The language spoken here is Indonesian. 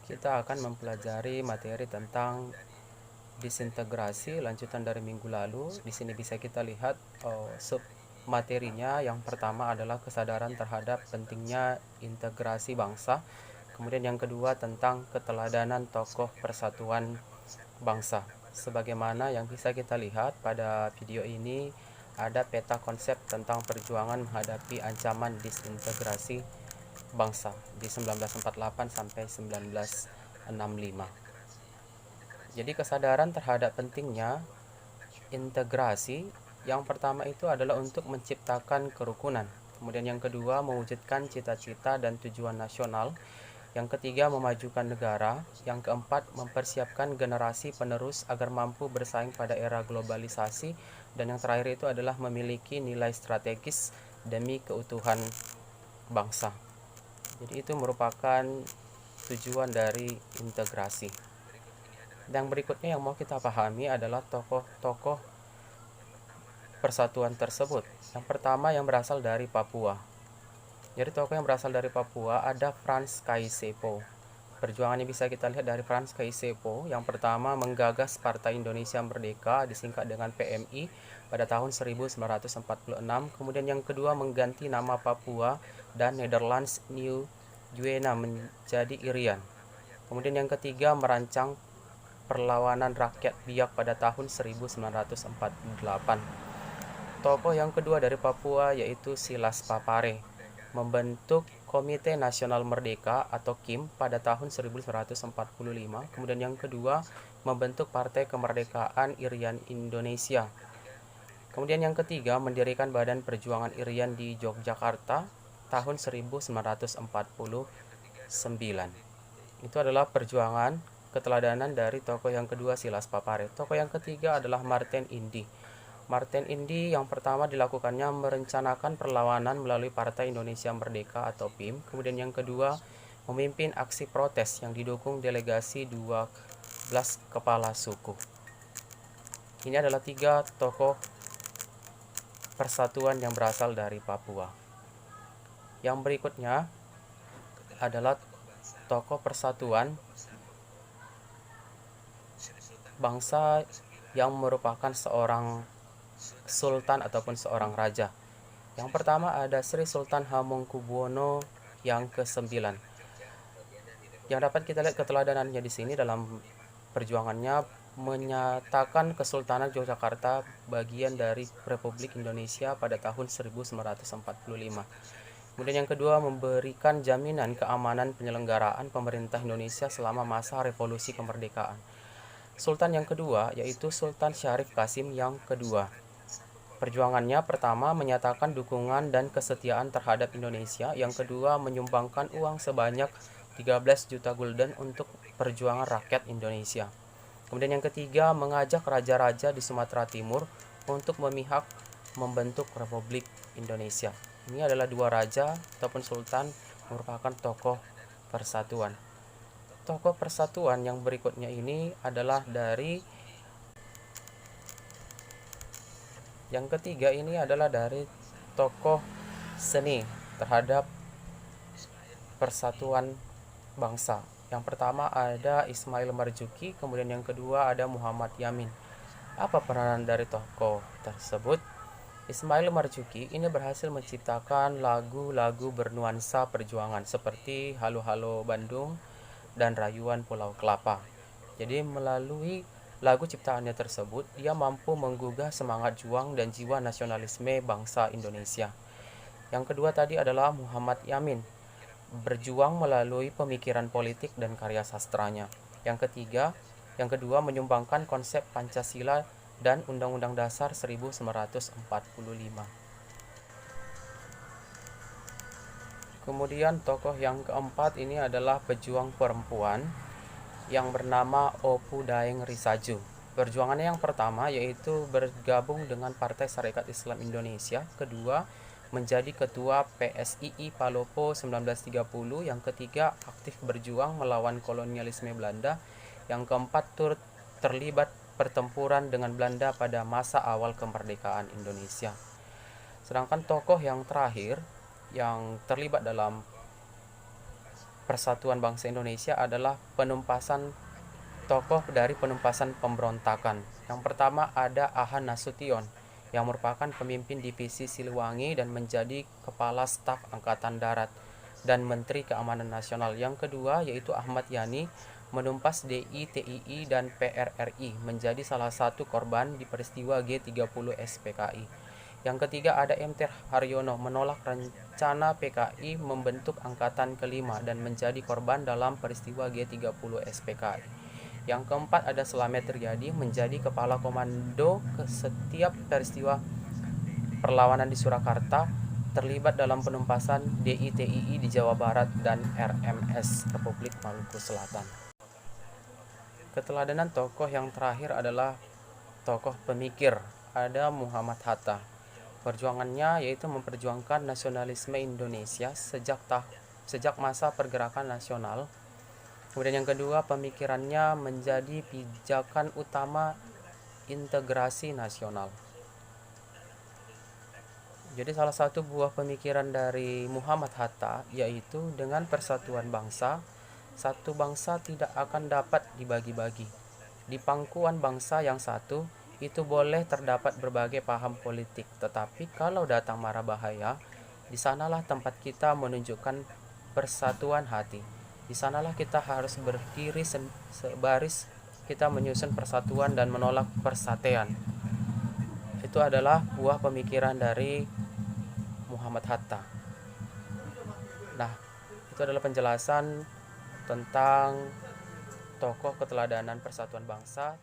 Kita akan mempelajari materi tentang disintegrasi lanjutan dari minggu lalu. Di sini bisa kita lihat sub materinya. Yang pertama adalah kesadaran terhadap pentingnya integrasi bangsa. Kemudian yang kedua tentang keteladanan tokoh persatuan bangsa. Sebagaimana yang bisa kita lihat pada video ini, ada peta konsep tentang perjuangan menghadapi ancaman disintegrasi bangsa di 1948 sampai 1965. Jadi kesadaran terhadap pentingnya integrasi, yang pertama itu adalah untuk menciptakan kerukunan. Kemudian yang kedua mewujudkan cita-cita dan tujuan nasional. Yang ketiga memajukan negara. Yang keempat mempersiapkan generasi penerus agar mampu bersaing pada era globalisasi. Dan yang terakhir itu adalah memiliki nilai strategis demi keutuhan bangsa. Jadi itu merupakan tujuan dari integrasi. Dan berikutnya yang mau kita pahami adalah tokoh-tokoh persatuan tersebut. Yang pertama yang berasal dari Papua. Jadi tokoh yang berasal dari Papua ada Frans Kaisepo. Perjuangannya bisa kita lihat dari Frans Kaisepo. Yang pertama menggagas Partai Indonesia Merdeka, disingkat dengan PMI, pada tahun 1946. Kemudian yang kedua mengganti nama Papua dan Netherlands New Guinea menjadi Irian. Kemudian yang ketiga merancang perlawanan rakyat Biak pada tahun 1948. Tokoh yang kedua dari Papua yaitu Silas Papare, membentuk Komite Nasional Merdeka atau KIM pada tahun 1945. Kemudian yang kedua membentuk Partai Kemerdekaan Irian Indonesia. Kemudian yang ketiga mendirikan Badan Perjuangan Irian di Yogyakarta tahun 1949. Itu adalah perjuangan keteladanan dari tokoh yang kedua Silas Papare. Tokoh yang ketiga adalah Martin Indy. Martin Indy yang pertama dilakukannya merencanakan perlawanan melalui Partai Indonesia Merdeka atau PIM. Kemudian yang kedua memimpin aksi protes yang didukung delegasi 12 kepala suku. Ini adalah tiga tokoh persatuan yang berasal dari Papua. Yang berikutnya adalah tokoh persatuan bangsa yang merupakan seorang sultan ataupun seorang raja. Yang pertama ada Sri Sultan Hamengkubuwono yang ke-9. Yang dapat kita lihat keteladanannya di sini dalam perjuangannya menyatakan Kesultanan Yogyakarta bagian dari Republik Indonesia pada tahun 1945. Kemudian yang kedua memberikan jaminan keamanan penyelenggaraan pemerintah Indonesia selama masa revolusi kemerdekaan. Sultan yang kedua yaitu Sultan Syarif Qasim yang kedua. Perjuangannya pertama menyatakan dukungan dan kesetiaan terhadap Indonesia. Yang kedua menyumbangkan uang sebanyak 13 juta gulden untuk perjuangan rakyat Indonesia. Kemudian yang ketiga mengajak raja-raja di Sumatera Timur untuk memihak membentuk Republik Indonesia. Ini adalah dua raja ataupun sultan merupakan tokoh persatuan. Tokoh persatuan yang berikutnya ini adalah dari yang ketiga ini adalah dari tokoh seni terhadap persatuan bangsa. Yang pertama ada Ismail Marzuki, kemudian yang kedua ada Muhammad Yamin. Apa peranan dari tokoh tersebut? Ismail Marzuki ini berhasil menciptakan lagu-lagu bernuansa perjuangan seperti Halo Halo Bandung dan Rayuan Pulau Kelapa. Jadi melalui lagu ciptaannya tersebut, dia mampu menggugah semangat juang dan jiwa nasionalisme bangsa Indonesia. Yang kedua tadi adalah Muhammad Yamin, berjuang melalui pemikiran politik dan karya sastranya. Yang kedua menyumbangkan konsep Pancasila dan Undang-Undang Dasar 1945. Kemudian tokoh yang keempat ini adalah pejuang perempuan yang bernama Opu Daeng Risaju. Perjuangannya yang pertama yaitu bergabung dengan Partai Sarekat Islam Indonesia. Kedua, menjadi ketua PSII Palopo 1930. Yang ketiga, aktif berjuang melawan kolonialisme Belanda. Yang keempat, turut terlibat pertempuran dengan Belanda pada masa awal kemerdekaan Indonesia. Sedangkan tokoh yang terakhir yang terlibat dalam persatuan bangsa Indonesia adalah tokoh dari penumpasan pemberontakan. Yang pertama ada Ahan Nasution yang merupakan pemimpin divisi Siliwangi dan menjadi kepala staf Angkatan Darat dan Menteri Keamanan Nasional. Yang kedua yaitu Ahmad Yani, menumpas DI, TII, dan PRRI, menjadi salah satu korban di peristiwa G30 SPKI. Yang ketiga ada MT Haryono, menolak rencana PKI membentuk Angkatan Kelima dan menjadi korban dalam peristiwa G30 SPKI. Yang keempat ada Slamet Riyadi, menjadi kepala komando ke setiap peristiwa perlawanan di Surakarta, terlibat dalam penumpasan DITII di Jawa Barat dan RMS Republik Maluku Selatan. Keteladanan tokoh yang terakhir adalah tokoh pemikir, ada Muhammad Hatta. Perjuangannya yaitu memperjuangkan nasionalisme Indonesia sejak masa pergerakan nasional. Kemudian yang kedua, pemikirannya menjadi pijakan utama integrasi nasional. Jadi salah satu buah pemikiran dari Muhammad Hatta yaitu dengan persatuan bangsa, satu bangsa tidak akan dapat dibagi-bagi. Di pangkuan bangsa yang satu, itu boleh terdapat berbagai paham politik, tetapi kalau datang mara bahaya, di sanalah tempat kita menunjukkan persatuan hati. Di sanalah kita harus berdiri sebaris, kita menyusun persatuan dan menolak persatean. Itu adalah buah pemikiran dari Muhammad Hatta. Nah, itu adalah penjelasan tentang tokoh keteladanan persatuan bangsa.